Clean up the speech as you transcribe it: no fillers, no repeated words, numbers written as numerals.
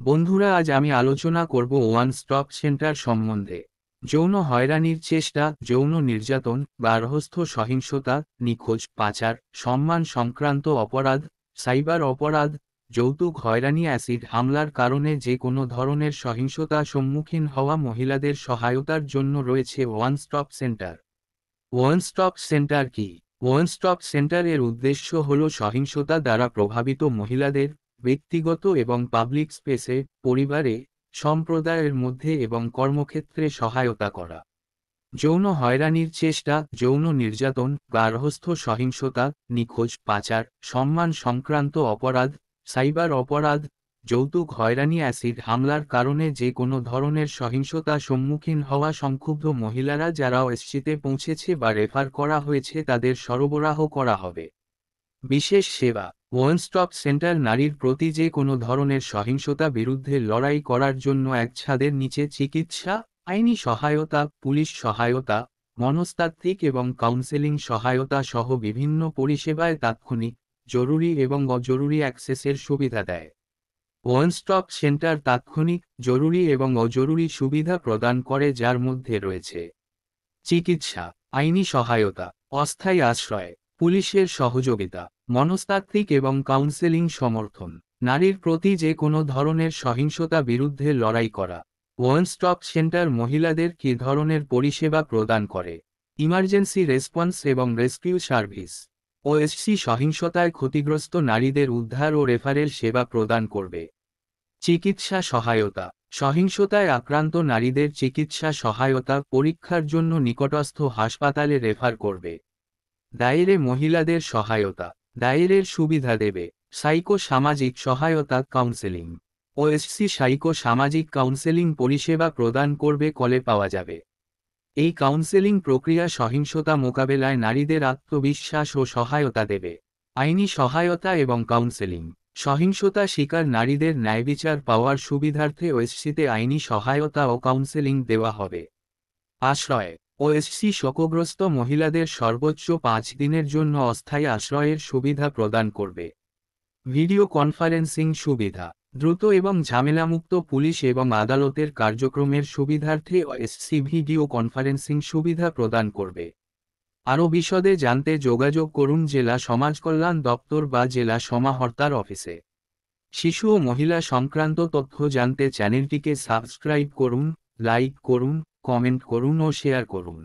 বন্ধুরা, আজ আমি আলোচনা করব ওয়ান স্টপ সেন্টার সম্বন্ধে। যৌন হয়রানির চেষ্টা, যৌন নির্যাতন, গার্হস্থ্য সহিংসতা, নিখোঁজ, পাচার, সম্মান সংক্রান্ত অপরাধ, সাইবার অপরাধ, যৌতুক হয়রানি, অ্যাসিড হামলার কারণে যে কোনো ধরনের সহিংসতা সম্মুখীন হওয়া মহিলাদের সহায়তার জন্য রয়েছে one stop centre. One stop centre কি? ওয়ান স্টপ সেন্টার এর উদ্দেশ্য হল সহিংসতা দ্বারা প্রভাবিত মহিলাদের ব্যক্তিগত এবং পাবলিক স্পেসে, পরিবারে, সম্প্রদায়ের মধ্যে এবং কর্মক্ষেত্রে সহায়তা করা। যৌন হয়রানির চেষ্টা, যৌন নির্যাতন, গার্হস্থ্য সহিংসতা, নিখোঁজ, পাচার, সম্মান সংক্রান্ত অপরাধ, সাইবার অপরাধ, যৌতুক হয়রানি, অ্যাসিড হামলার কারণে যে কোনো ধরনের সহিংসতা সম্মুখীন হওয়া সংক্ষুব্ধ মহিলারা যারা ওএসসিতে পৌঁছেছে বা রেফার করা হয়েছে তাদের সরবরাহ করা হবে। বিশেষ সেবা: ওয়ান স্টপ সেন্টার নারীর প্রতি যে কোনো ধরনের সহিংসতা বিরুদ্ধে লড়াই করার জন্য এক ছাদের নিচে চিকিৎসা, আইনি সহায়তা, পুলিশ সহায়তা, মনস্তাত্ত্বিক এবং কাউন্সেলিং সহায়তা সহ বিভিন্ন পরিষেবায় তাৎক্ষণিক, জরুরি এবং অজরুরি অ্যাক্সেসের সুবিধা দেয়। ওয়ান স্টপ সেন্টার তাৎক্ষণিক, জরুরি এবং অজরুরি সুবিধা প্রদান করে, যার মধ্যে রয়েছে চিকিৎসা, আইনি সহায়তা, অস্থায়ী আশ্রয়, পুলিশের সহযোগিতা, মনস্তাত্ত্বিক এবং কাউন্সেলিং সমর্থন, নারীর প্রতি যে কোনো ধরনের সহিংসতা বিরুদ্ধে লড়াই করা। ওয়ান স্টপ সেন্টার মহিলাদের কী ধরনের পরিষেবা প্রদান করে? ইমার্জেন্সি রেসপন্স এবং রেস্কিউ সার্ভিস। ওএসসি সহিংসতায় ক্ষতিগ্রস্ত নারীদের উদ্ধার ও রেফারেল সেবা প্রদান করবে। চিকিৎসা সহায়তা: সহিংসতায় আক্রান্ত নারীদের চিকিৎসা সহায়তা, পরীক্ষার জন্য নিকটস্থ হাসপাতালে রেফার করবে। দায়েরে মহিলাদের সহায়তা, দায়েরের সুবিধা দেবে। সাইকো সামাজিক সহায়তা, কাউন্সেলিং। ওএসসি সাইকো সামাজিক কাউন্সেলিং পরিষেবা প্রদান করবে, কলে পাওয়া যাবে। এই কাউন্সেলিং প্রক্রিয়া সহিংসতা মোকাবেলায় নারীদের আত্মবিশ্বাস ও সহায়তা দেবে। আইনি সহায়তা এবং কাউন্সেলিং: সহিংসতা শিকার নারীদের ন্যায়বিচার পাওয়ার সুবিধার্থে ওএসসিতে আইনি সহায়তা ও কাউন্সেলিং দেওয়া হবে। আশ্রয়: ওএসসি শোকগ্রস্ত মহিলাদের সর্বোচ্চ 5 দিনের জন্য অস্থায়ী আশ্রয়ের সুবিধা প্রদান করবে। ভিডিও কনফারেন্সিং সুবিধা: দ্রুত এবং ঝামেলামুক্ত পুলিশ এবং আদালতের কার্যক্রমের সুবিধার্থে ওএসসি ভিডিও কনফারেন্সিং সুবিধা প্রদান করবে। আরও বিশদে জানতে যোগাযোগ করুন জেলা সমাজকল্যাণ দপ্তর বা জেলা সমাহর্তার অফিসে। শিশু ও মহিলা সংক্রান্ত তথ্য জানতে চ্যানেলটিকে সাবস্ক্রাইব করুন, লাইক করুন, কমেন্ট করুন ও শেয়ার করুন।